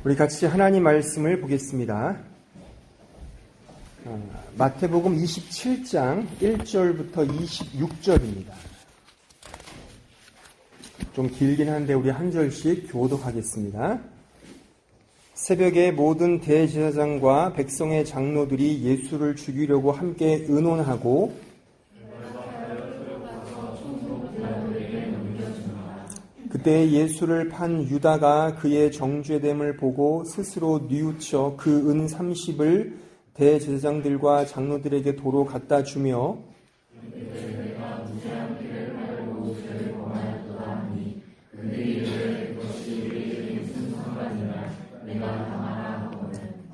우리 같이 하나님 말씀을 보겠습니다. 마태복음 27장 1절부터 26절입니다. 좀 길긴 한데 우리 한 절씩 교독하겠습니다. 새벽에 모든 대제사장과 백성의 장로들이 예수를 죽이려고 함께 의논하고 그때 예수를 판 유다가 그의 정죄됨을 보고 스스로 뉘우쳐 그 은 30을 대제사장들과 장로들에게 도로 갖다 주며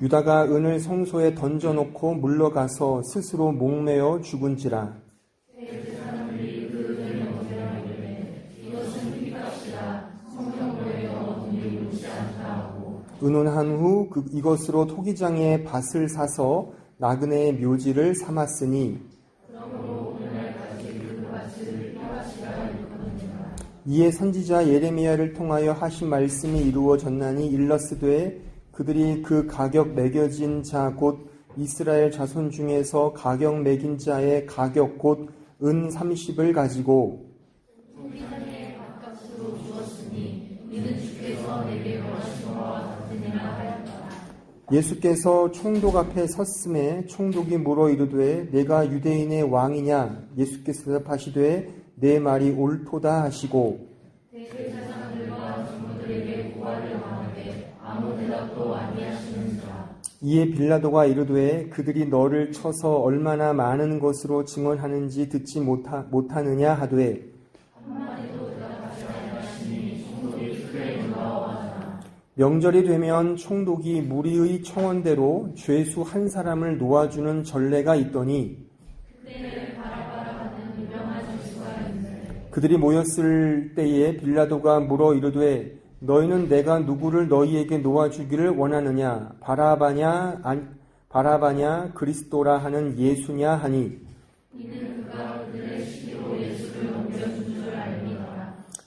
유다가 은을 성소에 던져놓고 물러가서 스스로 목매어 죽은지라. 의논한 후 이것으로 토기장에 밭을 사서 나그네의 묘지를 삼았으니 이에 선지자 예레미야를 통하여 하신 말씀이 이루어졌나니 일러스되 그들이 그 가격 매겨진 자 곧 이스라엘 자손 중에서 가격 매긴 자의 가격 곧 은 30을 가지고 예수께서 총독 앞에 섰음에 총독이 물어 이르되 내가 유대인의 왕이냐? 예수께서 대답하시되 내 말이 옳도다 하시고 이에 빌라도가 이르되 그들이 너를 쳐서 얼마나 많은 것으로 증언하는지 듣지 못하느냐 하되 명절이 되면 총독이 무리의 청원대로 죄수 한 사람을 놓아주는 전례가 있더니 그들이 모였을 때에 빌라도가 물어 이르되 너희는 내가 누구를 너희에게 놓아주기를 원하느냐 바라바냐 그리스도라 하는 예수냐 하니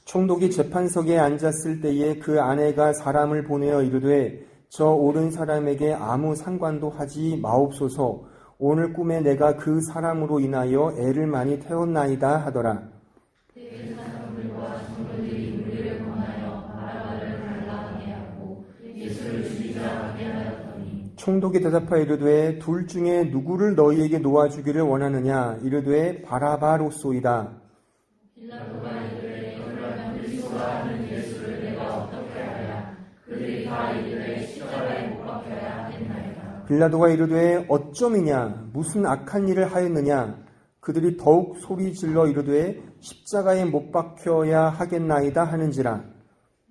총독이 재판석에 앉았을 때에 그 아내가 사람을 보내어 이르되 저 옳은 사람에게 아무 상관도 하지 마옵소서. 오늘 꿈에 내가 그 사람으로 인하여 애를 많이 태웠나이다 하더라. 총독이 대답하여 이르되 둘 중에 누구를 너희에게 놓아주기를 원하느냐? 이르되 바라바로소이다. 빌라도가 이르되 어쩌미냐 무슨 악한 일을 하였느냐 그들이 더욱 소리질러 이르되 십자가에 못 박혀야 하겠나이다 하는지라.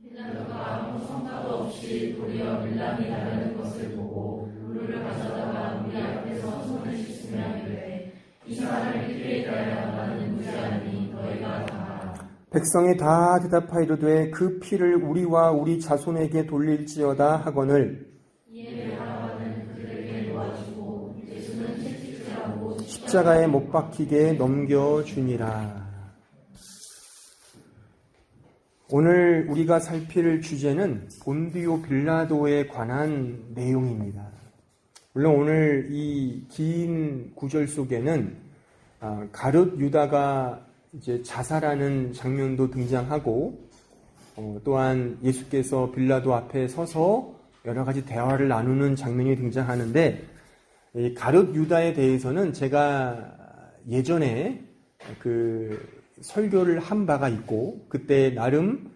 빌라도가 아무 성과도 없이 도리어 밀람이 나르는 것을 보고 물을 가져다가 우리 앞에서 손을 씻으며 이르되 이 사람의 피에 대하여 나는 무죄하니 너희가 당하라. 백성이 다 대답하여 이르되 그 피를 우리와 우리 자손에게 돌릴지어다 하거늘 십자가에 못 박히게 넘겨주니라. 오늘 우리가 살필 주제는 본디오 빌라도에 관한 내용입니다. 물론 오늘 이 긴 구절 속에는 가룟 유다가 이제 자살하는 장면도 등장하고 또한 예수께서 빌라도 앞에 서서 여러 가지 대화를 나누는 장면이 등장하는데 이 가룟 유다에 대해서는 제가 예전에 그 설교를 한 바가 있고 그때 나름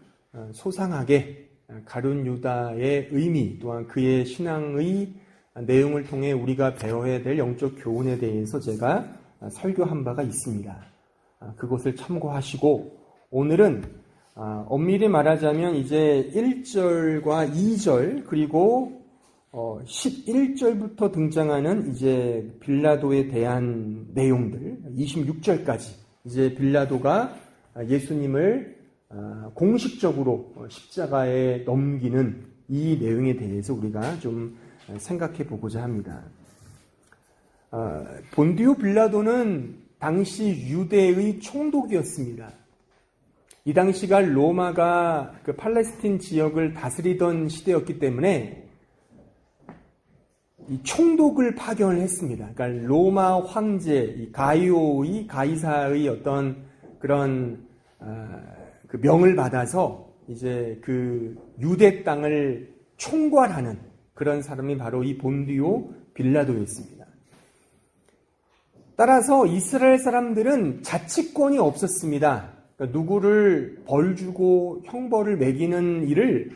소상하게 가룟 유다의 의미 또한 그의 신앙의 내용을 통해 우리가 배워야 될 영적 교훈에 대해서 제가 설교한 바가 있습니다. 그것을 참고하시고 오늘은 엄밀히 말하자면 이제 1절과 2절 그리고 11절부터 등장하는 이제 빌라도에 대한 내용들 26절까지 이제 빌라도가 예수님을 공식적으로 십자가에 넘기는 이 내용에 대해서 우리가 좀 생각해 보고자 합니다. 본디오 빌라도는 당시 유대의 총독이었습니다. 이 당시가 로마가 그 팔레스틴 지역을 다스리던 시대였기 때문에 이 총독을 파견을 했습니다. 그러니까 로마 황제 이 가이사의 어떤 그런 그 명을 받아서 이제 그 유대 땅을 총괄하는 그런 사람이 바로 이 본디오 빌라도였습니다. 따라서 이스라엘 사람들은 자치권이 없었습니다. 그러니까 누구를 벌 주고 형벌을 매기는 일을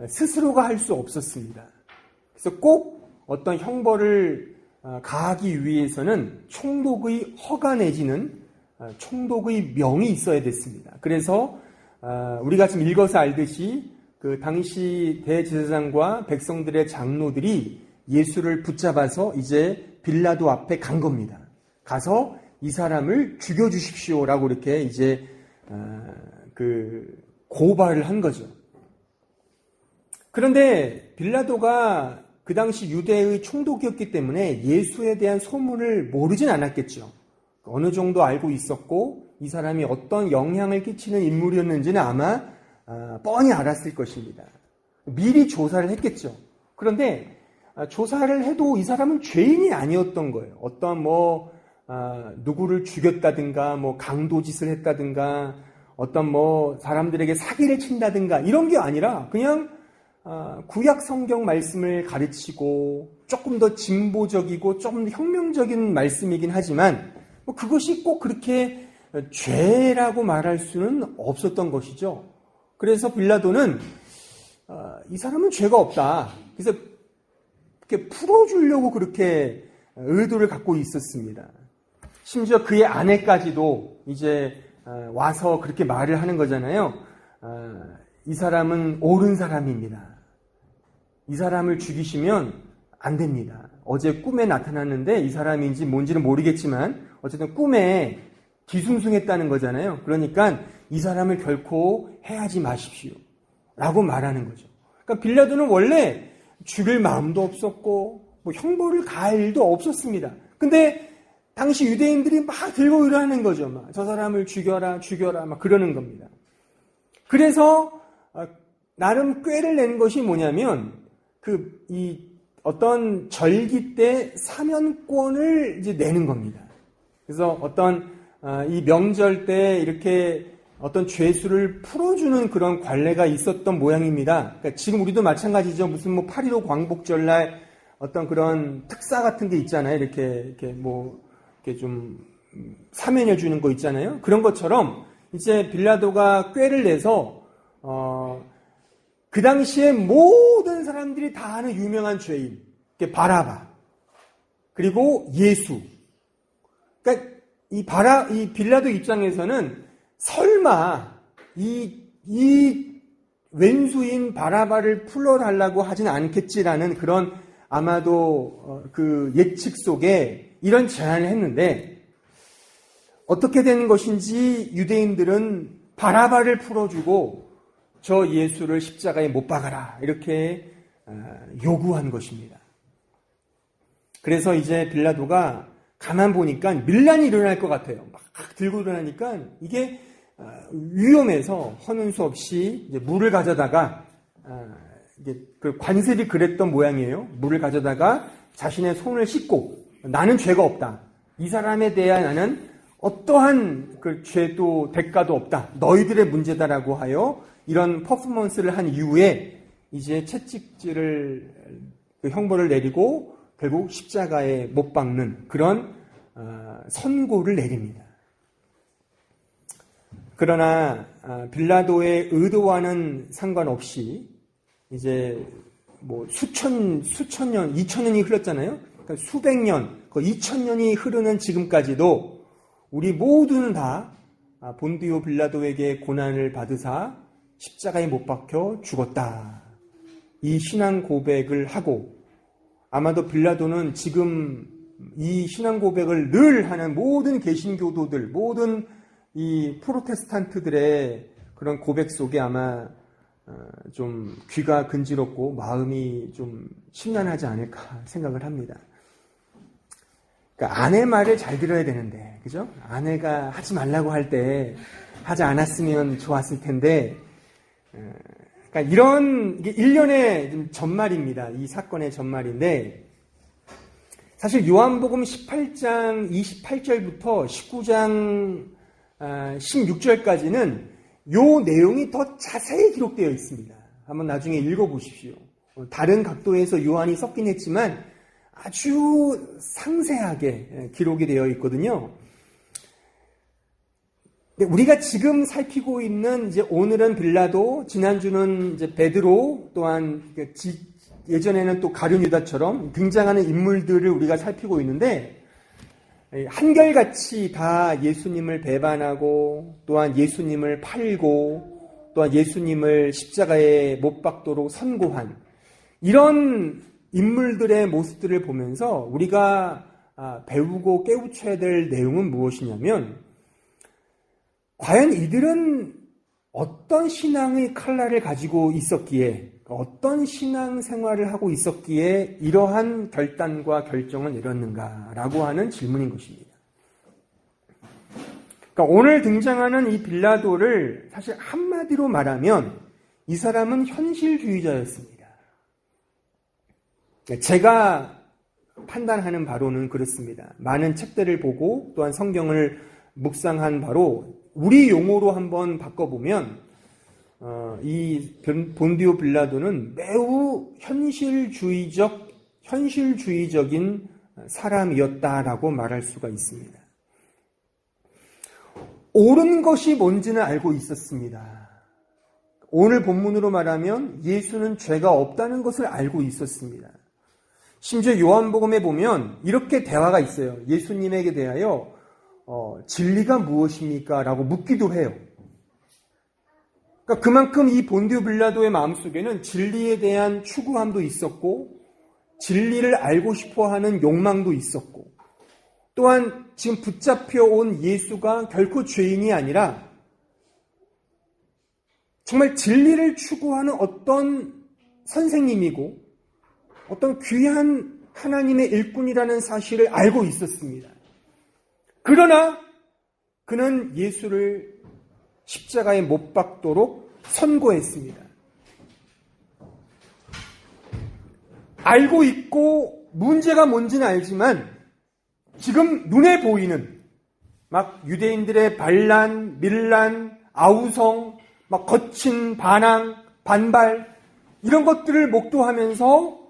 스스로가 할 수 없었습니다. 그래서 꼭 어떤 형벌을 가하기 위해서는 총독의 허가 내지는 총독의 명이 있어야 됐습니다. 그래서 우리가 지금 읽어서 알듯이 그 당시 대제사장과 백성들의 장로들이 예수를 붙잡아서 이제 빌라도 앞에 간 겁니다. 가서 이 사람을 죽여주십시오라고 이렇게 이제 그 고발을 한 거죠. 그런데 빌라도가 그 당시 유대의 총독이었기 때문에 예수에 대한 소문을 모르진 않았겠죠. 어느 정도 알고 있었고 이 사람이 어떤 영향을 끼치는 인물이었는지는 아마 뻔히 알았을 것입니다. 미리 조사를 했겠죠. 그런데 조사를 해도 이 사람은 죄인이 아니었던 거예요. 어떤 누구를 죽였다든가 강도짓을 했다든가 어떤 사람들에게 사기를 친다든가 이런 게 아니라 그냥 구약 성경 말씀을 가르치고 조금 더 진보적이고 조금 더 혁명적인 말씀이긴 하지만 그것이 꼭 그렇게 죄라고 말할 수는 없었던 것이죠. 그래서 빌라도는 이 사람은 죄가 없다. 그래서 이렇게 풀어주려고 그렇게 의도를 갖고 있었습니다. 심지어 그의 아내까지도 이제 와서 그렇게 말을 하는 거잖아요. 이 사람은 옳은 사람입니다. 이 사람을 죽이시면 안 됩니다. 어제 꿈에 나타났는데 이 사람인지 뭔지는 모르겠지만 어쨌든 꿈에 뒤숭숭했다는 거잖아요. 그러니까 이 사람을 결코 해하지 마십시오. 라고 말하는 거죠. 그러니까 빌라도는 원래 죽일 마음도 없었고 형벌을 가할 일도 없었습니다. 근데 당시 유대인들이 막 들고 일어나는 거죠. 저 사람을 죽여라 막 그러는 겁니다. 그래서 나름 꾀를 낸 것이 뭐냐면 어떤 절기 때 사면권을 이제 내는 겁니다. 그래서 이 명절 때 이렇게 어떤 죄수를 풀어주는 그런 관례가 있었던 모양입니다. 그러니까 지금 우리도 마찬가지죠. 무슨 8.15 광복절날 어떤 그런 특사 같은 게 있잖아요. 이렇게 좀 사면해 주는 거 있잖아요. 그런 것처럼 이제 빌라도가 꾀를 내서 그 당시에 모든 사람들이 다 아는 유명한 죄인, 바라바, 그리고 예수. 그러니까 이 빌라도 입장에서는 설마 이 왼수인 바라바를 풀어달라고 하진 않겠지라는 그런 아마도 그 예측 속에 이런 제안을 했는데 어떻게 되는 것인지 유대인들은 바라바를 풀어주고 저 예수를 십자가에 못 박아라 이렇게 요구한 것입니다. 그래서 이제 빌라도가 가만 보니까 밀란이 일어날 것 같아요. 막 들고 일어나니까 이게 위험해서 하는 수 없이 이제 물을 가져다가 이게 그 관습이 그랬던 모양이에요. 물을 가져다가 자신의 손을 씻고 나는 죄가 없다. 이 사람에 대한 나는 어떠한 그 죄도 대가도 없다. 너희들의 문제다라고 하여 이런 퍼포먼스를 한 이후에 이제 채찍질을 그 형벌을 내리고 결국 십자가에 못 박는 그런 선고를 내립니다. 그러나 빌라도의 의도와는 상관없이 이제 수천 년, 2000년이 흘렀잖아요. 그러니까 수백 년, 2000년이 흐르는 지금까지도 우리 모두는 다 본디오 빌라도에게 고난을 받으사 십자가에 못 박혀 죽었다. 이 신앙 고백을 하고 아마도 빌라도는 지금 이 신앙 고백을 늘 하는 모든 개신교도들, 모든 이 프로테스탄트들의 그런 고백 속에 아마 좀 귀가 근지럽고 마음이 좀 심란하지 않을까 생각을 합니다. 그러니까 아내 말을 잘 들어야 되는데, 그죠? 아내가 하지 말라고 할 때 하지 않았으면 좋았을 텐데, 그러니까 이게 일련의 전말입니다. 이 사건의 전말인데, 사실 요한복음 18장 28절부터 19장 16절까지는 요 내용이 더 자세히 기록되어 있습니다. 한번 나중에 읽어보십시오. 다른 각도에서 요한이 섞긴 했지만 아주 상세하게 기록이 되어 있거든요. 우리가 지금 살피고 있는 이제 오늘은 빌라도, 지난주는 이제 베드로, 또한 예전에는 또 가룟 유다처럼 등장하는 인물들을 우리가 살피고 있는데 한결같이 다 예수님을 배반하고 또한 예수님을 팔고 또한 예수님을 십자가에 못 박도록 선고한 이런 인물들의 모습들을 보면서 우리가 배우고 깨우쳐야 될 내용은 무엇이냐면, 과연 이들은 어떤 신앙의 칼날을 가지고 있었기에, 어떤 신앙 생활을 하고 있었기에 이러한 결단과 결정을 내렸는가라고 하는 질문인 것입니다. 그러니까 오늘 등장하는 이 빌라도를 사실 한마디로 말하면 이 사람은 현실주의자였습니다. 제가 판단하는 바로는 그렇습니다. 많은 책들을 보고 또한 성경을 묵상한 바로 우리 용어로 한번 바꿔보면 이 본디오 빌라도는 매우 현실주의적인 사람이었다라고 말할 수가 있습니다. 옳은 것이 뭔지는 알고 있었습니다. 오늘 본문으로 말하면 예수는 죄가 없다는 것을 알고 있었습니다. 심지어 요한복음에 보면 이렇게 대화가 있어요. 예수님에게 대하여 진리가 무엇입니까? 라고 묻기도 해요. 그러니까 그만큼 이 본디오 빌라도의 마음속에는 진리에 대한 추구함도 있었고 진리를 알고 싶어하는 욕망도 있었고, 또한 지금 붙잡혀 온 예수가 결코 죄인이 아니라 정말 진리를 추구하는 어떤 선생님이고 어떤 귀한 하나님의 일꾼이라는 사실을 알고 있었습니다. 그러나 그는 예수를 십자가에 못 박도록 선고했습니다. 알고 있고 문제가 뭔지는 알지만 지금 눈에 보이는 막 유대인들의 반란, 밀란, 아우성, 막 거친 반항, 반발 이런 것들을 목도하면서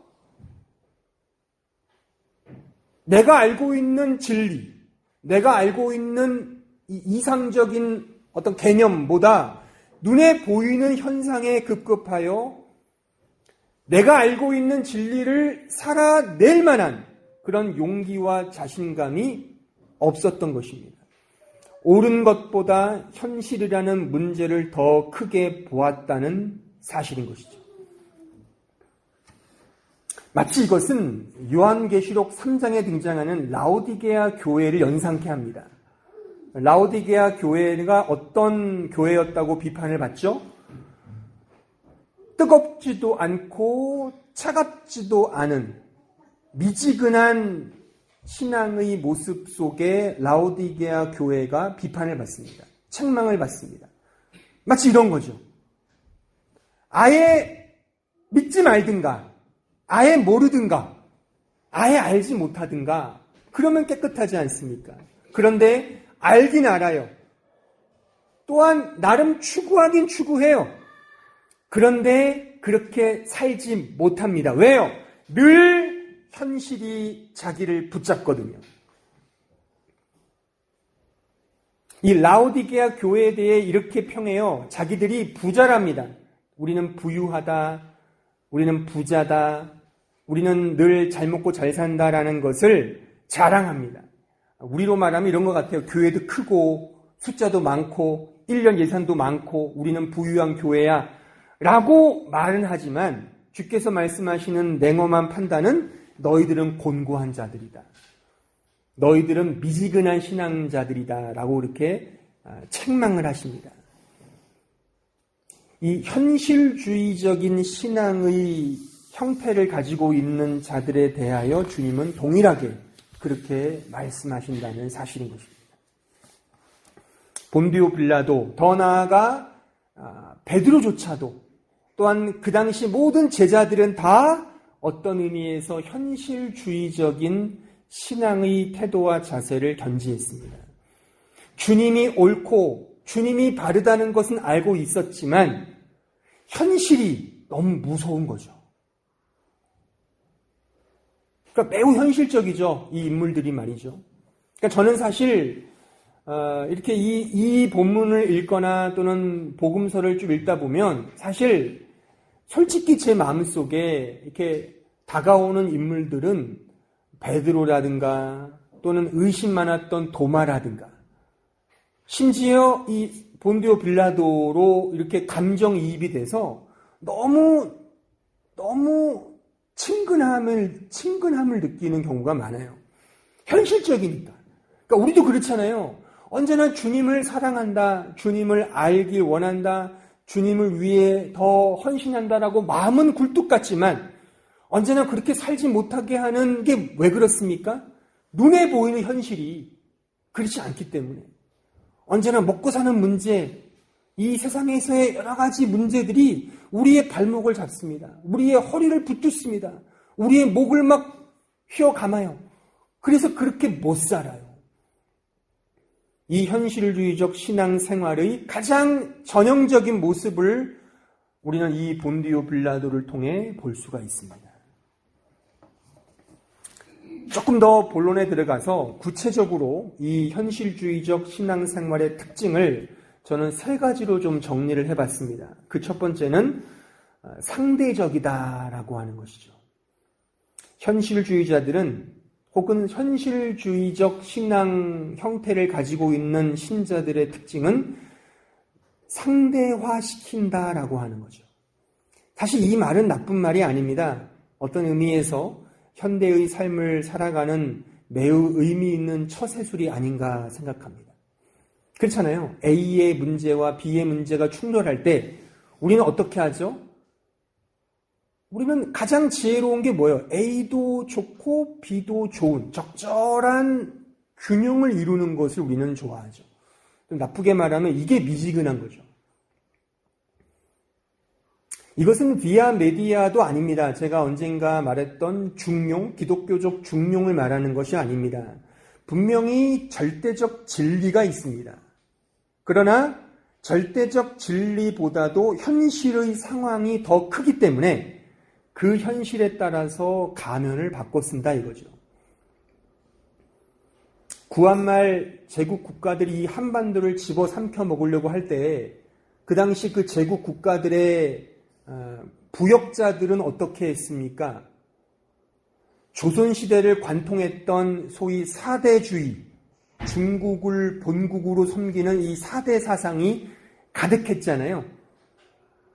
내가 알고 있는 진리, 내가 알고 있는 이상적인 어떤 개념보다 눈에 보이는 현상에 급급하여 내가 알고 있는 진리를 살아낼 만한 그런 용기와 자신감이 없었던 것입니다. 옳은 것보다 현실이라는 문제를 더 크게 보았다는 사실인 것이죠. 마치 이것은 요한계시록 3장에 등장하는 라오디게아 교회를 연상케 합니다. 라오디게아 교회가 어떤 교회였다고 비판을 받죠? 뜨겁지도 않고 차갑지도 않은 미지근한 신앙의 모습 속에 라오디게아 교회가 비판을 받습니다. 책망을 받습니다. 마치 이런 거죠. 아예 믿지 말든가, 아예 모르든가, 아예 알지 못하든가, 그러면 깨끗하지 않습니까? 그런데 알긴 알아요. 또한 나름 추구하긴 추구해요. 그런데 그렇게 살지 못합니다. 왜요? 늘 현실이 자기를 붙잡거든요. 이 라오디게아 교회에 대해 이렇게 평해요. 자기들이 부자랍니다. 우리는 부유하다, 우리는 부자다, 우리는 늘 잘 먹고 잘 산다라는 것을 자랑합니다. 우리로 말하면 이런 것 같아요. 교회도 크고 숫자도 많고 1년 예산도 많고 우리는 부유한 교회야 라고 말은 하지만 주께서 말씀하시는 냉엄한 판단은 너희들은 곤고한 자들이다. 너희들은 미지근한 신앙자들이다 라고 이렇게 책망을 하십니다. 이 현실주의적인 신앙의 형태를 가지고 있는 자들에 대하여 주님은 동일하게 그렇게 말씀하신다는 사실인 것입니다. 본디오 빌라도, 더 나아가 베드로조차도, 또한 그 당시 모든 제자들은 다 어떤 의미에서 현실주의적인 신앙의 태도와 자세를 견지했습니다. 주님이 옳고 주님이 바르다는 것은 알고 있었지만 현실이 너무 무서운 거죠. 그러니까 매우 현실적이죠. 이 인물들이 말이죠. 그러니까 저는 사실 이렇게 이 본문을 읽거나 또는 복음서를 좀 읽다 보면 사실 솔직히 제 마음속에 이렇게 다가오는 인물들은 베드로라든가 또는 의심 많았던 도마라든가 심지어 이 본디오 빌라도로 이렇게 감정이입이 돼서 너무 친근함을 느끼는 경우가 많아요. 현실적이니까. 그러니까 우리도 그렇잖아요. 언제나 주님을 사랑한다, 주님을 알길 원한다, 주님을 위해 더 헌신한다라고 마음은 굴뚝 같지만 언제나 그렇게 살지 못하게 하는 게 왜 그렇습니까? 눈에 보이는 현실이 그렇지 않기 때문에. 언제나 먹고 사는 문제, 이 세상에서의 여러 가지 문제들이 우리의 발목을 잡습니다. 우리의 허리를 붙듭습니다. 우리의 목을 막 휘어감아요. 그래서 그렇게 못 살아요. 이 현실주의적 신앙생활의 가장 전형적인 모습을 우리는 이 본디오 빌라도를 통해 볼 수가 있습니다. 조금 더 본론에 들어가서 구체적으로 이 현실주의적 신앙생활의 특징을 저는 3가지로 좀 정리를 해봤습니다. 그 첫 번째는 상대적이다라고 하는 것이죠. 현실주의자들은 혹은 현실주의적 신앙 형태를 가지고 있는 신자들의 특징은 상대화시킨다라고 하는 거죠. 사실 이 말은 나쁜 말이 아닙니다. 어떤 의미에서 현대의 삶을 살아가는 매우 의미 있는 처세술이 아닌가 생각합니다. 그렇잖아요. A의 문제와 B의 문제가 충돌할 때 우리는 어떻게 하죠? 우리는 가장 지혜로운 게 뭐예요? A도 좋고 B도 좋은 적절한 균형을 이루는 것을 우리는 좋아하죠. 좀 나쁘게 말하면 이게 미지근한 거죠. 이것은 비아 메디아도 아닙니다. 제가 언젠가 말했던 중용, 기독교적 중용을 말하는 것이 아닙니다. 분명히 절대적 진리가 있습니다. 그러나 절대적 진리보다도 현실의 상황이 더 크기 때문에 그 현실에 따라서 가면을 바꿔 쓴다 이거죠. 구한말 제국 국가들이 이 한반도를 집어삼켜 먹으려고 할 때 그 당시 그 제국 국가들의 부역자들은 어떻게 했습니까? 조선시대를 관통했던 소위 사대주의, 중국을 본국으로 섬기는 이 사대 사상이 가득했잖아요.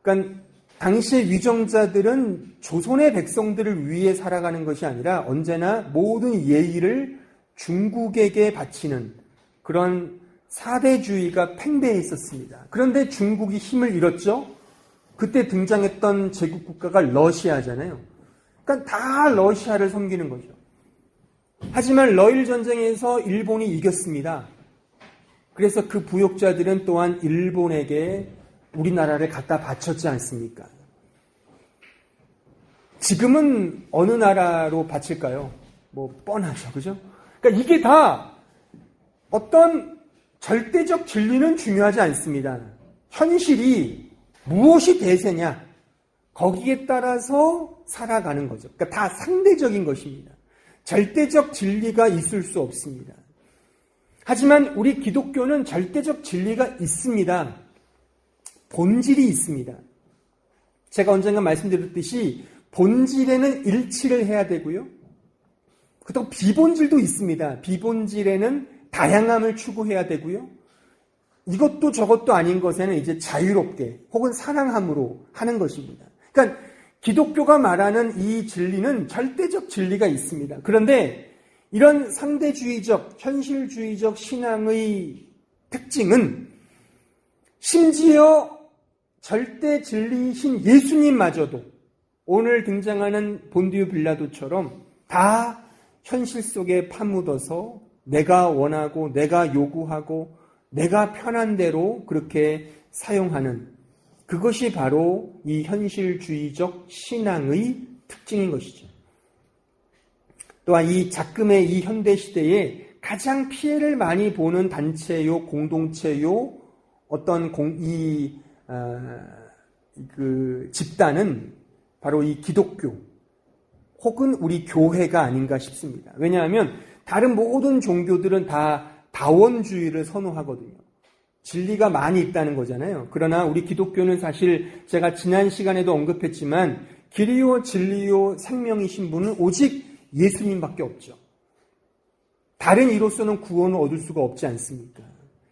그러니까 당시의 위정자들은 조선의 백성들을 위해 살아가는 것이 아니라 언제나 모든 예의를 중국에게 바치는 그런 사대주의가 팽배했었습니다. 그런데 중국이 힘을 잃었죠. 그때 등장했던 제국 국가가 러시아잖아요. 그러니까 다 러시아를 섬기는 거죠. 하지만 러일 전쟁에서 일본이 이겼습니다. 그래서 그 부역자들은 또한 일본에게 우리나라를 갖다 바쳤지 않습니까? 지금은 어느 나라로 바칠까요? 뭐 뻔하죠, 그죠? 그러니까 이게 다 어떤 절대적 진리는 중요하지 않습니다. 현실이 무엇이 대세냐? 거기에 따라서 살아가는 거죠. 그러니까 다 상대적인 것입니다. 절대적 진리가 있을 수 없습니다. 하지만 우리 기독교는 절대적 진리가 있습니다. 본질이 있습니다. 제가 언젠가 말씀드렸듯이 본질에는 일치를 해야 되고요. 그렇다고 비본질도 있습니다. 비본질에는 다양함을 추구해야 되고요. 이것도 저것도 아닌 것에는 이제 자유롭게 혹은 사랑함으로 하는 것입니다. 그러니까 기독교가 말하는 이 진리는 절대적 진리가 있습니다. 그런데 이런 상대주의적, 현실주의적 신앙의 특징은 심지어 절대 진리이신 예수님마저도 오늘 등장하는 본디오 빌라도처럼 다 현실 속에 파묻어서 내가 원하고 내가 요구하고 내가 편한 대로 그렇게 사용하는 그것이 바로 이 현실주의적 신앙의 특징인 것이죠. 또한 이 작금의 이 현대 시대에 가장 피해를 많이 보는 단체요, 공동체요, 어떤 집단은 바로 이 기독교 혹은 우리 교회가 아닌가 싶습니다. 왜냐하면 다른 모든 종교들은 다 다원주의를 선호하거든요. 진리가 많이 있다는 거잖아요. 그러나 우리 기독교는 사실 제가 지난 시간에도 언급했지만 길이요 진리요 생명이신 분은 오직 예수님밖에 없죠. 다른 이로서는 구원을 얻을 수가 없지 않습니까?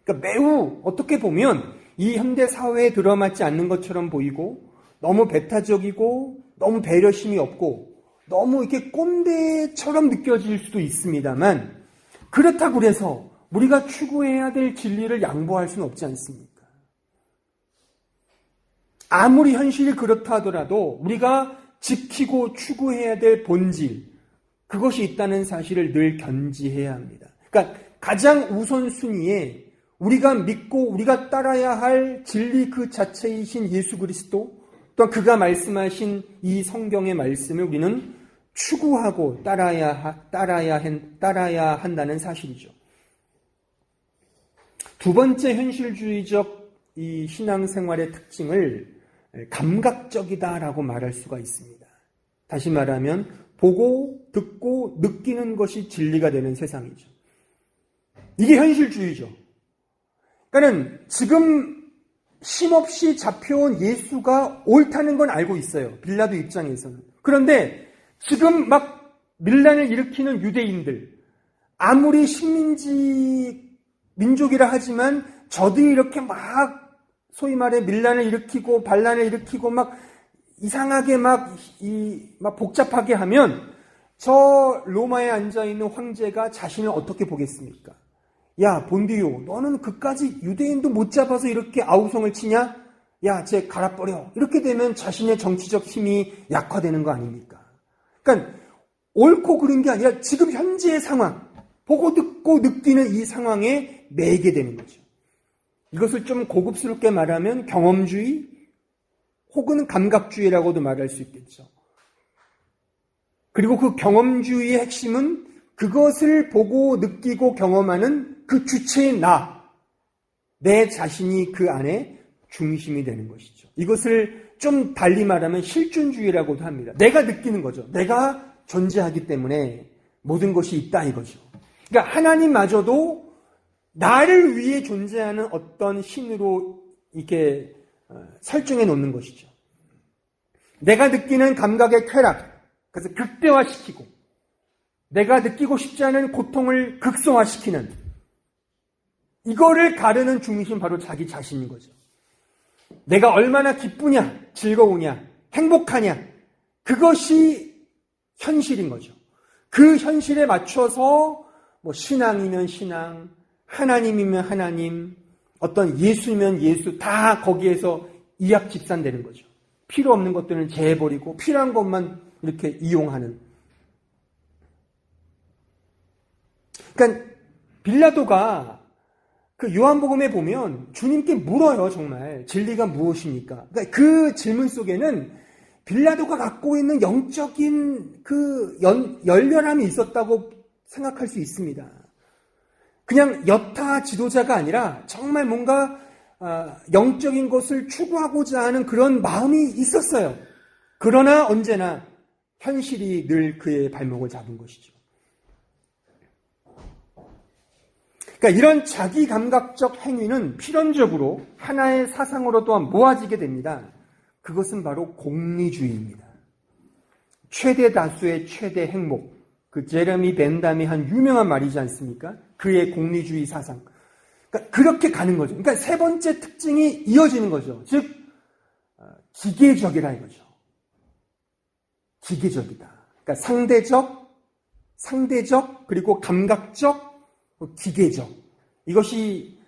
그러니까 매우 어떻게 보면 이 현대 사회에 들어맞지 않는 것처럼 보이고 너무 배타적이고 너무 배려심이 없고 너무 이렇게 꼰대처럼 느껴질 수도 있습니다만 그렇다고 해서 우리가 추구해야 될 진리를 양보할 수는 없지 않습니까? 아무리 현실이 그렇다 하더라도 우리가 지키고 추구해야 될 본질, 그것이 있다는 사실을 늘 견지해야 합니다. 그러니까 가장 우선순위에 우리가 믿고 우리가 따라야 할 진리 그 자체이신 예수 그리스도, 또한 그가 말씀하신 이 성경의 말씀을 우리는 추구하고 따라야 한다는 사실이죠. 두 번째 현실주의적 이 신앙생활의 특징을 감각적이다라고 말할 수가 있습니다. 다시 말하면 보고 듣고 느끼는 것이 진리가 되는 세상이죠. 이게 현실주의죠. 그러니까 지금 쉼없이 잡혀온 예수가 옳다는 건 알고 있어요. 빌라도 입장에서는. 그런데 지금 막 밀란을 일으키는 유대인들, 아무리 식민지 민족이라 하지만 저들이 이렇게 막 소위 말해 밀란을 일으키고 반란을 일으키고 막 이상하게 막 복잡하게 하면 저 로마에 앉아있는 황제가 자신을 어떻게 보겠습니까? 야, 본디오, 너는 그까지 유대인도 못 잡아서 이렇게 아우성을 치냐? 야, 쟤 갈아버려. 이렇게 되면 자신의 정치적 힘이 약화되는 거 아닙니까? 그러니까 옳고 그른 게 아니라 지금 현재의 상황, 보고 듣고 느끼는 이 상황에 매이게 되는 거죠. 이것을 좀 고급스럽게 말하면 경험주의 혹은 감각주의라고도 말할 수 있겠죠. 그리고 그 경험주의의 핵심은 그것을 보고 느끼고 경험하는 그 주체인 내 자신이 그 안에 중심이 되는 것이죠. 이것을 좀 달리 말하면 실존주의라고도 합니다. 내가 느끼는 거죠. 내가 존재하기 때문에 모든 것이 있다 이거죠. 그러니까 하나님마저도 나를 위해 존재하는 어떤 신으로 이렇게 설정해 놓는 것이죠. 내가 느끼는 감각의 쾌락, 그래서 극대화시키고 내가 느끼고 싶지 않은 고통을 극소화시키는 이거를 가르는 중심 바로 자기 자신인 거죠. 내가 얼마나 기쁘냐, 즐거우냐, 행복하냐, 그것이 현실인 거죠. 그 현실에 맞춰서 신앙이면 신앙, 하나님이면 하나님, 어떤 예수면 예수, 다 거기에서 이약집산되는 거죠. 필요 없는 것들은 제해버리고 필요한 것만 이렇게 이용하는. 그러니까 빌라도가 그 요한복음에 보면 주님께 물어요, 정말. 진리가 무엇입니까? 그러니까 그 질문 속에는 빌라도가 갖고 있는 영적인 그 열렬함이 있었다고 생각할 수 있습니다. 그냥 여타 지도자가 아니라 정말 뭔가 영적인 것을 추구하고자 하는 그런 마음이 있었어요. 그러나 언제나 현실이 늘 그의 발목을 잡은 것이죠. 그러니까 이런 자기 감각적 행위는 필연적으로 하나의 사상으로 또한 모아지게 됩니다. 그것은 바로 공리주의입니다. 최대 다수의 최대 행복. 그 제레미 벤담이 한 유명한 말이지 않습니까? 그의 공리주의 사상. 그러니까 그렇게 가는 거죠. 그러니까 세 번째 특징이 이어지는 거죠. 즉 기계적이라 이거죠. 기계적이다. 그러니까 상대적 그리고 감각적, 기계적. 이것이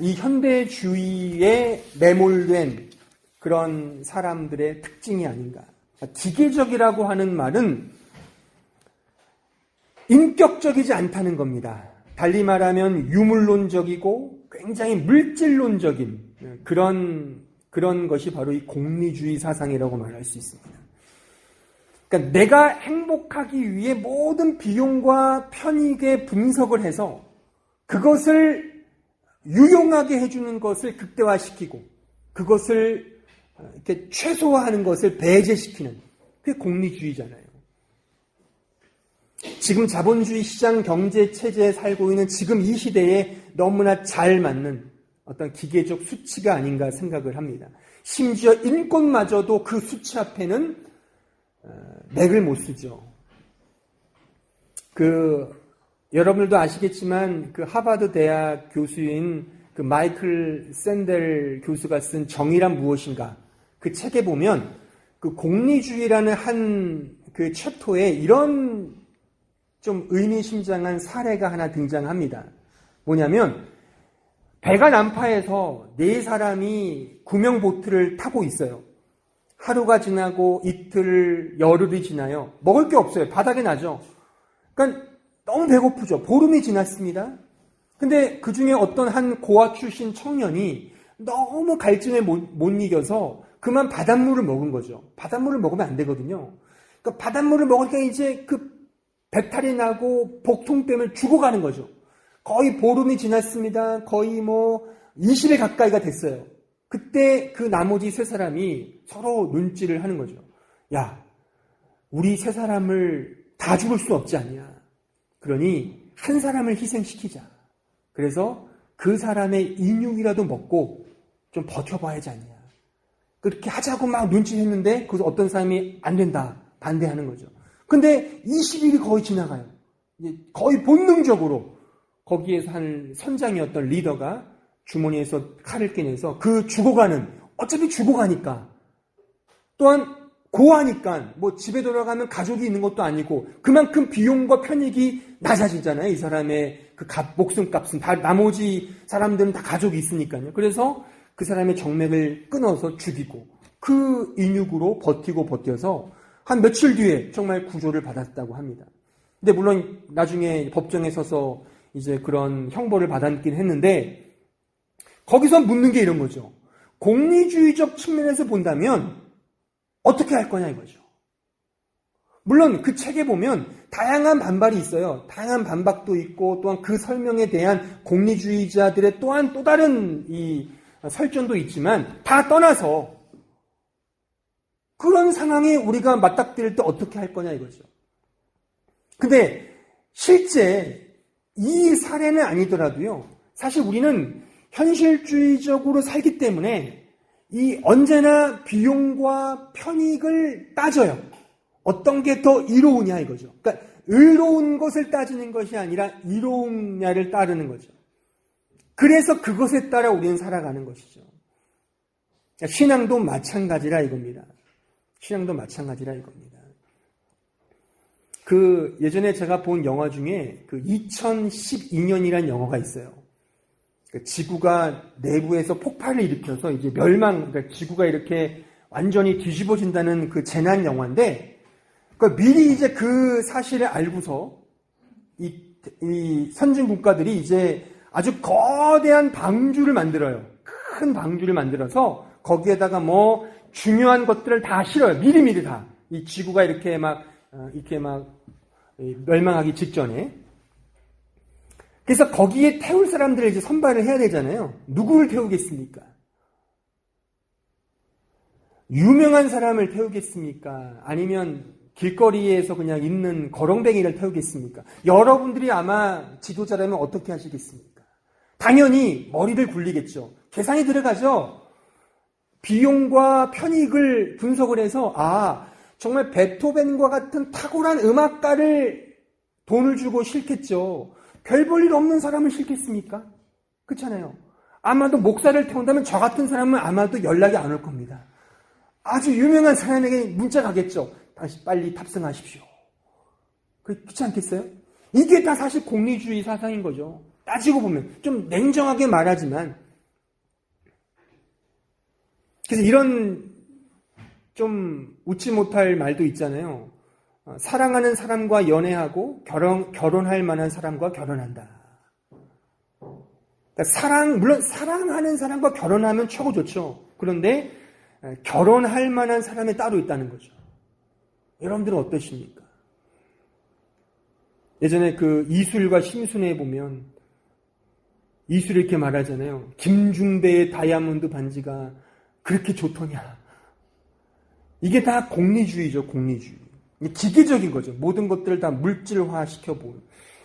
이 현대주의에 매몰된 그런 사람들의 특징이 아닌가. 기계적이라고 하는 말은 인격적이지 않다는 겁니다. 달리 말하면 유물론적이고 굉장히 물질론적인 그런 것이 바로 이 공리주의 사상이라고 말할 수 있습니다. 그러니까 내가 행복하기 위해 모든 비용과 편익에 분석을 해서 그것을 유용하게 해주는 것을 극대화시키고 그것을 이렇게 최소화하는 것을 배제시키는 그게 공리주의잖아요. 지금 자본주의 시장 경제 체제에 살고 있는 지금 이 시대에 너무나 잘 맞는 어떤 기계적 수치가 아닌가 생각을 합니다. 심지어 인권마저도 그 수치 앞에는 맥을 못 쓰죠. 여러분들도 아시겠지만 그 하버드 대학 교수인 그 마이클 샌델 교수가 쓴 정의란 무엇인가 그 책에 보면 그 공리주의라는 한 그 챕터에 이런 좀 의미심장한 사례가 하나 등장합니다. 뭐냐면 배가 난파해서 4사람이 구명보트를 타고 있어요. 하루가 지나고 이틀, 열흘이 지나요. 먹을 게 없어요. 바닥에 나죠. 그러니까 너무 배고프죠. 보름이 지났습니다. 근데 그 중에 어떤 한 고아 출신 청년이 너무 갈증에 못 이겨서 그만 바닷물을 먹은 거죠. 바닷물을 먹으면 안 되거든요. 그러니까 바닷물을 먹으니까 이제 그 배탈이 나고 복통 때문에 죽어가는 거죠. 거의 보름이 지났습니다. 거의 20일 가까이가 됐어요. 그때 그 나머지 3사람이 서로 눈질을 하는 거죠. 야, 우리 3사람을 다 죽을 수 없지 않냐. 그러니 한 사람을 희생시키자. 그래서 그 사람의 인육이라도 먹고 좀 버텨봐야지 않냐. 그렇게 하자고 막 눈치했는데 거기서 어떤 사람이 안 된다. 반대하는 거죠. 근데 20일이 거의 지나가요. 거의 본능적으로 거기에서 한 선장이었던 리더가 주머니에서 칼을 꺼내서 그 죽어가는, 어차피 죽어가니까, 또한 고하니까 집에 돌아가면 가족이 있는 것도 아니고 그만큼 비용과 편익이 낮아지잖아요. 이 사람의 그 목숨값은 다 나머지 사람들은 다 가족이 있으니까요. 그래서 그 사람의 정맥을 끊어서 죽이고 그 인육으로 버텨서 한 며칠 뒤에 정말 구조를 받았다고 합니다. 근데 물론 나중에 법정에 서서 이제 그런 형벌을 받았긴 했는데 거기서 묻는 게 이런 거죠. 공리주의적 측면에서 본다면 어떻게 할 거냐 이거죠. 물론 그 책에 보면 다양한 반발이 있어요. 다양한 반박도 있고 또한 그 설명에 대한 공리주의자들의 또한 또 다른 이 설전도 있지만 다 떠나서 그런 상황에 우리가 맞닥뜨릴 때 어떻게 할 거냐 이거죠. 근데 실제 이 사례는 아니더라도요. 사실 우리는 현실주의적으로 살기 때문에 언제나 비용과 편익을 따져요. 어떤 게 더 이로우냐 이거죠. 그러니까 의로운 것을 따지는 것이 아니라 이로우냐를 따르는 거죠. 그래서 그것에 따라 우리는 살아가는 것이죠. 신앙도 마찬가지라 이겁니다. 신앙도 마찬가지라 이겁니다. 예전에 제가 본 영화 중에 2012년이라는 영화가 있어요. 지구가 내부에서 폭발을 일으켜서 이제 그러니까 지구가 이렇게 완전히 뒤집어진다는 그 재난 영화인데, 미리 이제 그 사실을 알고서 이 선진 국가들이 이제 아주 거대한 방주를 만들어요. 큰 방주를 만들어서 거기에다가 중요한 것들을 다 실어요. 미리미리 다. 이 지구가 이렇게 막 멸망하기 직전에. 그래서 거기에 태울 사람들을 이제 선발을 해야 되잖아요. 누구를 태우겠습니까? 유명한 사람을 태우겠습니까? 아니면 길거리에서 그냥 있는 거렁뱅이를 태우겠습니까? 여러분들이 아마 지도자라면 어떻게 하시겠습니까? 당연히 머리를 굴리겠죠. 계산이 들어가죠. 비용과 편익을 분석을 해서 정말 베토벤과 같은 탁월한 음악가를 돈을 주고 싫겠죠. 별 볼 일 없는 사람을 싫겠습니까? 그렇잖아요. 아마도 목사를 태운다면 저 같은 사람은 아마도 연락이 안 올 겁니다. 아주 유명한 사람에게 문자 가겠죠. 다시 빨리 탑승하십시오. 그렇지 않겠어요? 이게 다 사실 공리주의 사상인 거죠. 따지고 보면 좀 냉정하게 말하지만, 그래서 이런 좀 웃지 못할 말도 있잖아요. 사랑하는 사람과 연애하고 결혼할 만한 사람과 결혼한다. 그러니까 물론 사랑하는 사람과 결혼하면 최고 좋죠. 그런데 결혼할 만한 사람이 따로 있다는 거죠. 여러분들은 어떠십니까? 예전에 그 이술과 심순애에 보면 이술이 이렇게 말하잖아요. 김중대의 다이아몬드 반지가 그렇게 좋더냐. 이게 다 공리주의죠, 공리주의. 기계적인 거죠. 모든 것들을 다 물질화 시켜보는.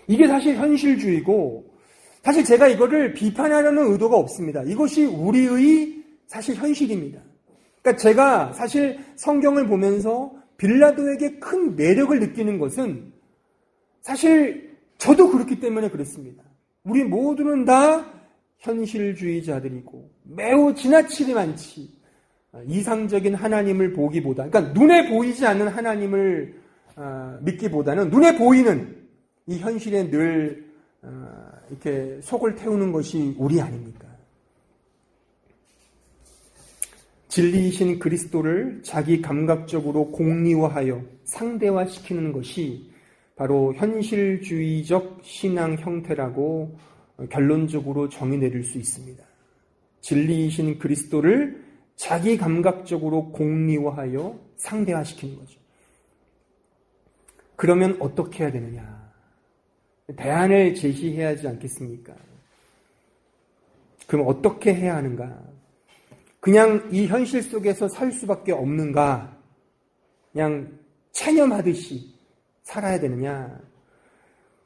이게 사실 현실주의고, 사실 제가 이거를 비판하려는 의도가 없습니다. 이것이 우리의 사실 현실입니다. 그러니까 제가 사실 성경을 보면서 빌라도에게 큰 매력을 느끼는 것은 사실 저도 그렇기 때문에 그렇습니다. 우리 모두는 다 현실주의자들이고 매우 지나치게 많지 이상적인 하나님을 보기보다, 그러니까 눈에 보이지 않는 하나님을 믿기보다는 눈에 보이는 이 현실에 늘 이렇게 속을 태우는 것이 우리 아닙니까? 진리이신 그리스도를 자기 감각적으로 공리화하여 상대화시키는 것이 바로 현실주의적 신앙 형태라고 결론적으로 정의 내릴 수 있습니다. 진리이신 그리스도를 자기 감각적으로 공리화하여 상대화시키는 거죠. 그러면 어떻게 해야 되느냐? 대안을 제시해야 하지 않겠습니까? 그럼 어떻게 해야 하는가? 그냥 이 현실 속에서 살 수밖에 없는가? 그냥 체념하듯이 살아야 되느냐?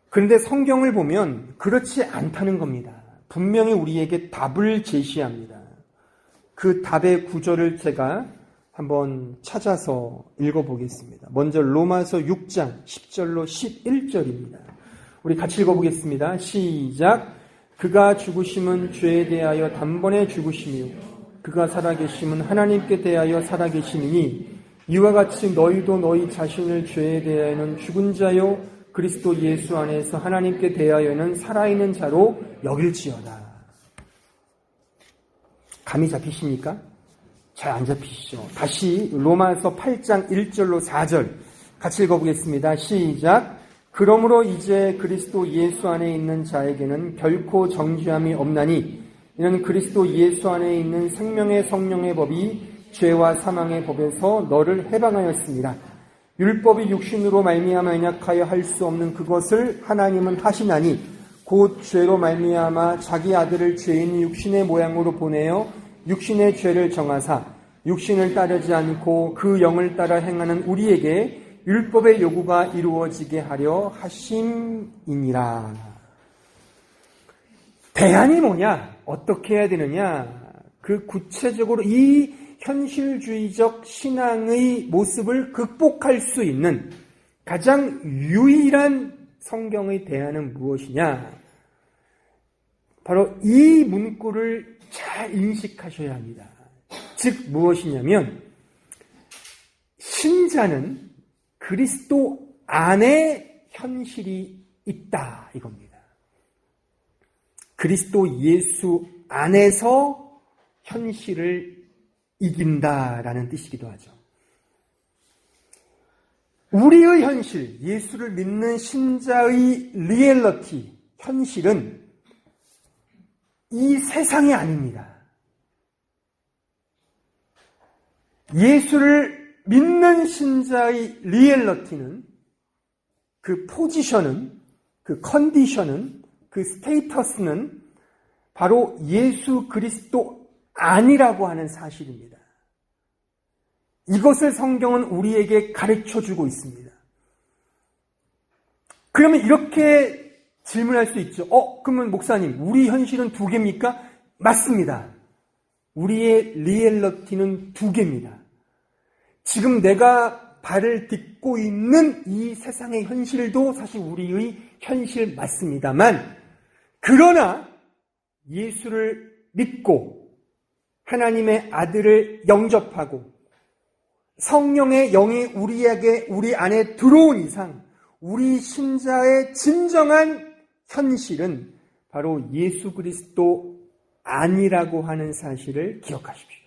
그런데 성경을 보면 그렇지 않다는 겁니다. 분명히 우리에게 답을 제시합니다. 그 답의 구절을 제가 한번 찾아서 읽어보겠습니다. 먼저 로마서 6장 10절로 11절입니다. 우리 같이 읽어보겠습니다. 시작. 그가 죽으심은 죄에 대하여 단번에 죽으심이요 그가 살아계심은 하나님께 대하여 살아계심이니 이와 같이 너희도 너희 자신을 죄에 대하여는 죽은 자요 그리스도 예수 안에서 하나님께 대하여는 살아있는 자로 여길지어다. 감이 잡히십니까? 잘 안 잡히시죠? 다시 로마서 8장 1절로 4절 같이 읽어보겠습니다. 시작. 그러므로 이제 그리스도 예수 안에 있는 자에게는 결코 정죄함이 없나니 이는 그리스도 예수 안에 있는 생명의 성령의 법이 죄와 사망의 법에서 너를 해방하였습니다. 율법이 육신으로 말미암아 연약하여 할 수 없는 그것을 하나님은 하시나니 곧 죄로 말미암아 자기 아들을 죄인 육신의 모양으로 보내어 육신의 죄를 정하사 육신을 따르지 않고 그 영을 따라 행하는 우리에게 율법의 요구가 이루어지게 하려 하심이니라. 대안이 뭐냐? 어떻게 해야 되느냐? 그 구체적으로 이 현실주의적 신앙의 모습을 극복할 수 있는 가장 유일한 성경의 대안은 무엇이냐? 바로 이 문구를 잘 인식하셔야 합니다. 즉 무엇이냐면 신자는 그리스도 안에 현실이 있다 이겁니다. 그리스도 예수 안에서 현실을 이긴다라는 뜻이기도 하죠. 우리의 현실, 예수를 믿는 신자의 리얼리티, 현실은 이 세상이 아닙니다. 예수를 믿는 신자의 리얼리티는 그 포지션은, 그 컨디션은, 그 스테이터스는 바로 예수 그리스도 아니라고 하는 사실입니다. 이것을 성경은 우리에게 가르쳐주고 있습니다. 그러면 이렇게 질문할 수 있죠. 그러면 목사님, 우리 현실은 두 개입니까? 맞습니다. 우리의 리얼리티는 두 개입니다. 지금 내가 발을 딛고 있는 이 세상의 현실도 사실 우리의 현실 맞습니다만, 그러나 예수를 믿고 하나님의 아들을 영접하고 성령의 영이 우리 안에 들어온 이상 우리 신자의 진정한 현실은 바로 예수 그리스도 아니라고 하는 사실을 기억하십시오.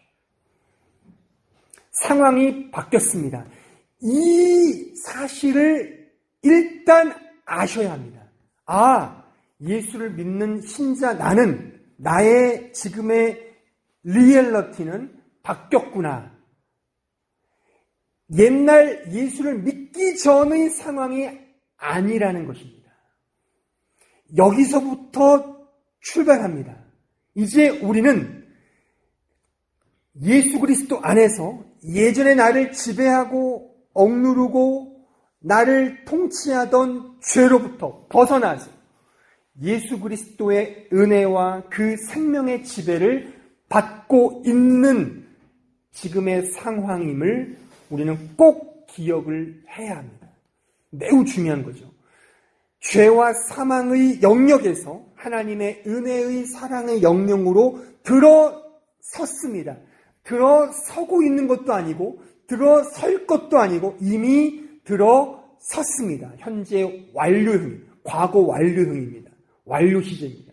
상황이 바뀌었습니다. 이 사실을 일단 아셔야 합니다. 예수를 믿는 신자 나는 나의 지금의 리얼리티는 바뀌었구나. 옛날 예수를 믿기 믿기 전의 상황이 아니라는 것입니다. 여기서부터 출발합니다. 이제 우리는 예수 그리스도 안에서 예전에 나를 지배하고 억누르고 나를 통치하던 죄로부터 벗어나서 예수 그리스도의 은혜와 그 생명의 지배를 받고 있는 지금의 상황임을 우리는 꼭 기억을 해야 합니다. 매우 중요한 거죠. 죄와 사망의 영역에서 하나님의 은혜의 사랑의 영역으로 들어섰습니다. 들어서고 있는 것도 아니고 들어설 것도 아니고 이미 들어섰습니다. 현재 완료형, 과거 완료형입니다. 완료 시제입니다.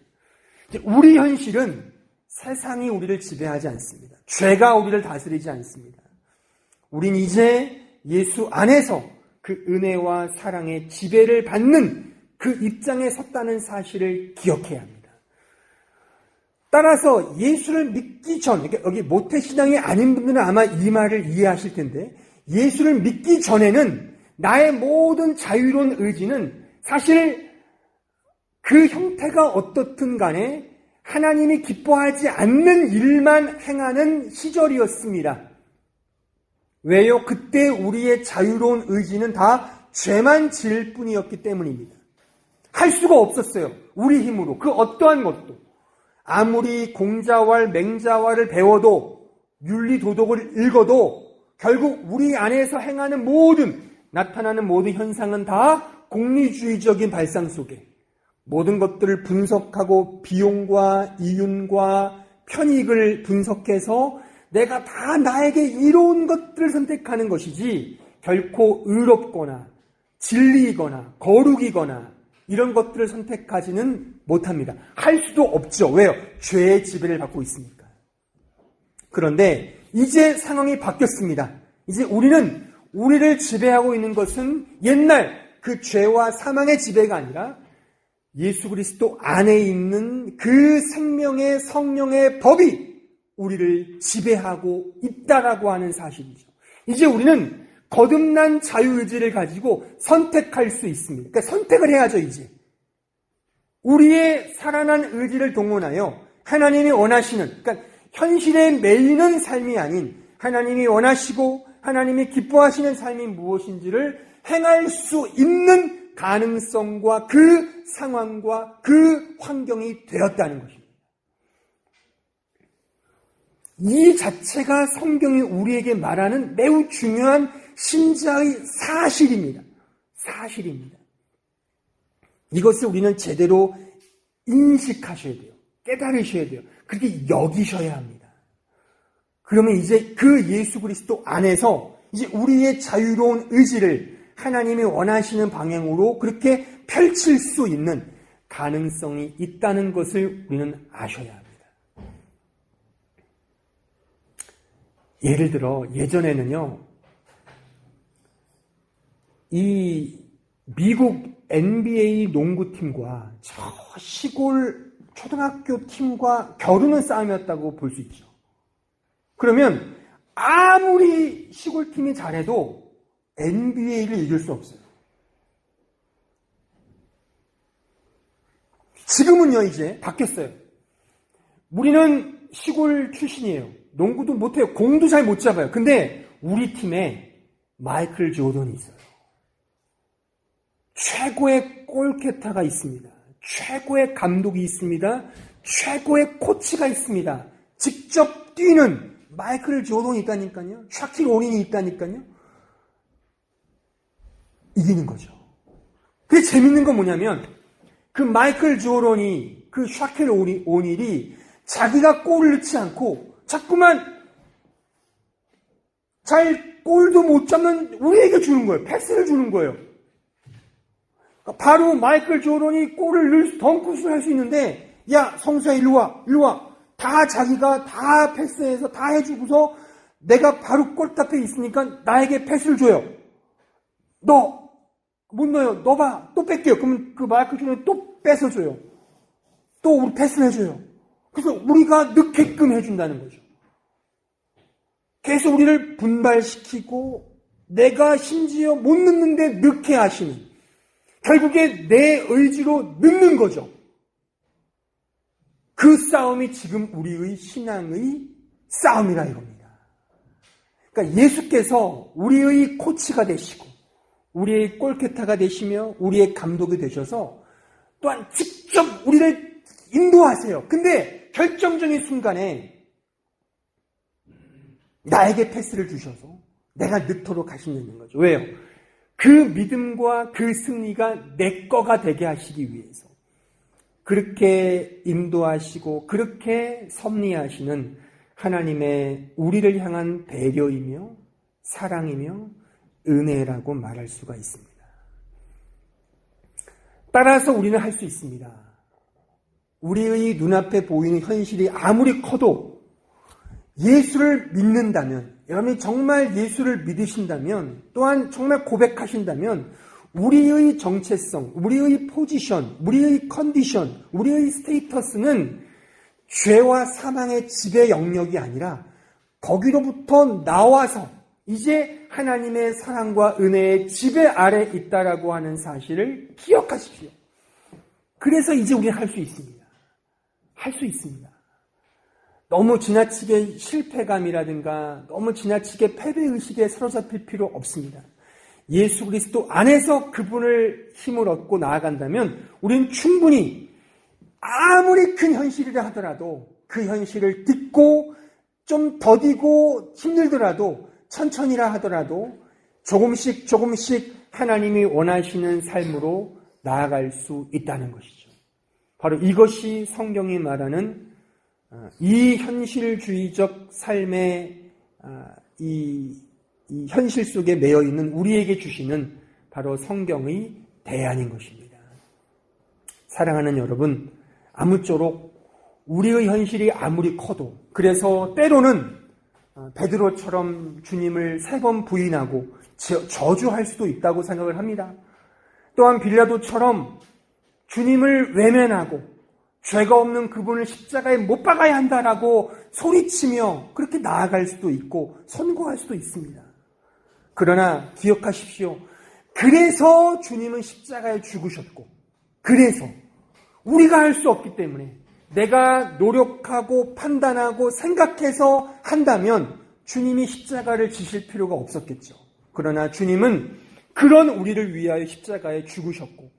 우리 현실은 세상이 우리를 지배하지 않습니다. 죄가 우리를 다스리지 않습니다. 우린 이제 예수 안에서 그 은혜와 사랑의 지배를 받는 그 입장에 섰다는 사실을 기억해야 합니다. 따라서 예수를 믿기 전, 여기 모태신앙이 아닌 분들은 아마 이 말을 이해하실 텐데, 예수를 믿기 전에는 나의 모든 자유로운 의지는 사실 그 형태가 어떻든 간에 하나님이 기뻐하지 않는 일만 행하는 시절이었습니다. 왜요? 그때 우리의 자유로운 의지는 다 죄만 지을 뿐이었기 때문입니다. 할 수가 없었어요. 우리 힘으로. 그 어떠한 것도. 아무리 공자왈, 맹자왈을 배워도, 윤리도덕을 읽어도 결국 우리 안에서 행하는 나타나는 모든 현상은 다 공리주의적인 발상 속에 모든 것들을 분석하고 비용과 이윤과 편익을 분석해서 내가 다 나에게 이로운 것들을 선택하는 것이지 결코 의롭거나 진리이거나 거룩이거나 이런 것들을 선택하지는 못합니다. 할 수도 없죠. 왜요? 죄의 지배를 받고 있으니까. 그런데 이제 상황이 바뀌었습니다. 이제 우리를 지배하고 있는 것은 옛날 그 죄와 사망의 지배가 아니라 예수 그리스도 안에 있는 그 생명의 성령의 법이 우리를 지배하고 있다라고 하는 사실이죠. 이제 우리는 거듭난 자유의지를 가지고 선택할 수 있습니다. 그러니까 선택을 해야죠, 이제. 우리의 살아난 의지를 동원하여 하나님이 원하시는, 그러니까 현실에 매이는 삶이 아닌 하나님이 원하시고 하나님이 기뻐하시는 삶이 무엇인지를 행할 수 있는 가능성과 그 상황과 그 환경이 되었다는 것입니다. 이 자체가 성경이 우리에게 말하는 매우 중요한 신자의 사실입니다. 사실입니다. 이것을 우리는 제대로 인식하셔야 돼요. 깨달으셔야 돼요. 그렇게 여기셔야 합니다. 그러면 이제 그 예수 그리스도 안에서 이제 우리의 자유로운 의지를 하나님이 원하시는 방향으로 그렇게 펼칠 수 있는 가능성이 있다는 것을 우리는 아셔야 합니다. 예를 들어 예전에는요, 이 미국 NBA 농구팀과 저 시골 초등학교 팀과 겨루는 싸움이었다고 볼 수 있죠. 그러면 아무리 시골팀이 잘해도 NBA를 이길 수 없어요. 지금은요, 이제 바뀌었어요. 우리는 시골 출신이에요. 농구도 못해요. 공도 잘 못 잡아요. 근데 우리 팀에 마이클 조던이 있어요. 최고의 골캐터가 있습니다. 최고의 감독이 있습니다. 최고의 코치가 있습니다. 직접 뛰는 마이클 조던이 있다니까요. 샤킬 오닌이 있다니까요. 이기는 거죠. 그게 재밌는 건 뭐냐면 그 마이클 조던이 그 샤킬 오닐이 자기가 골을 넣지 않고 자꾸만 잘 골도 못 잡는 우리에게 주는 거예요. 패스를 주는 거예요. 바로 마이클 조던이 골을 넣을 덩크슛을 할 수 있는데, 야 성수야 일로 와. 다 자기가 다 패스해서 다 해주고서 내가 바로 골 앞에 있으니까 나에게 패스를 줘요. 너 못 넣어요. 넣어봐. 또 뺄게요. 그러면 그 마이클 조던이 또 뺏어줘요. 또 우리 패스를 해줘요. 그래서 우리가 넣게끔 해준다는 거죠. 계속 우리를 분발시키고 내가 심지어 못 넣는데 넣게 하시는, 결국에 내 의지로 넣는 거죠. 그 싸움이 지금 우리의 신앙의 싸움이라 이겁니다. 그러니까 예수께서 우리의 코치가 되시고 우리의 골키터가 되시며 우리의 감독이 되셔서 또한 직접 우리를 인도하세요. 근데 결정적인 순간에 나에게 패스를 주셔서 내가 넣도록 하시는 거죠. 왜요? 그 믿음과 그 승리가 내 거가 되게 하시기 위해서 그렇게 인도하시고 그렇게 섭리하시는 하나님의 우리를 향한 배려이며 사랑이며 은혜라고 말할 수가 있습니다. 따라서 우리는 할 수 있습니다. 우리의 눈앞에 보이는 현실이 아무리 커도 예수를 믿는다면, 여러분이 정말 예수를 믿으신다면, 또한 정말 고백하신다면 우리의 정체성, 우리의 포지션, 우리의 컨디션, 우리의 스테이터스는 죄와 사망의 지배 영역이 아니라 거기로부터 나와서 이제 하나님의 사랑과 은혜의 지배 아래 있다라고 하는 사실을 기억하십시오. 그래서 이제 우리는 할 수 있습니다. 할 수 있습니다. 너무 지나치게 실패감이라든가 너무 지나치게 패배의식에 사로잡힐 필요 없습니다. 예수 그리스도 안에서 그분을 힘을 얻고 나아간다면 우리는 충분히 아무리 큰 현실이라 하더라도 그 현실을 딛고 좀 더디고 힘들더라도 천천히라 하더라도 조금씩 하나님이 원하시는 삶으로 나아갈 수 있다는 것이죠. 바로 이것이 성경이 말하는 이 현실주의적 삶의 이 현실 속에 매여 있는 우리에게 주시는 바로 성경의 대안인 것입니다. 사랑하는 여러분, 아무쪼록 우리의 현실이 아무리 커도, 그래서 때로는 베드로처럼 주님을 3번 부인하고 저주할 수도 있다고 생각을 합니다. 또한 빌라도처럼 주님을 외면하고 죄가 없는 그분을 십자가에 못 박아야 한다라고 소리치며 그렇게 나아갈 수도 있고 선고할 수도 있습니다. 그러나 기억하십시오. 그래서 주님은 십자가에 죽으셨고, 그래서 우리가 할 수 없기 때문에 내가 노력하고 판단하고 생각해서 한다면 주님이 십자가를 지실 필요가 없었겠죠. 그러나 주님은 그런 우리를 위하여 십자가에 죽으셨고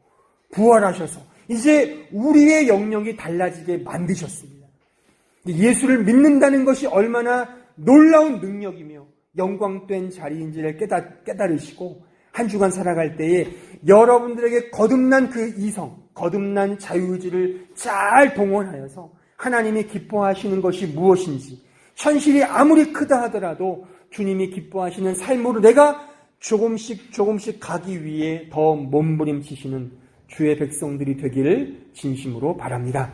부활하셔서 이제 우리의 영역이 달라지게 만드셨습니다. 예수를 믿는다는 것이 얼마나 놀라운 능력이며 영광된 자리인지를 깨달으시고 한 주간 살아갈 때에 여러분들에게 거듭난 그 이성, 거듭난 자유의지를 잘 동원하여서 하나님이 기뻐하시는 것이 무엇인지, 현실이 아무리 크다 하더라도 주님이 기뻐하시는 삶으로 내가 조금씩 가기 위해 더 몸부림치시는 주의 백성들이 되기를 진심으로 바랍니다.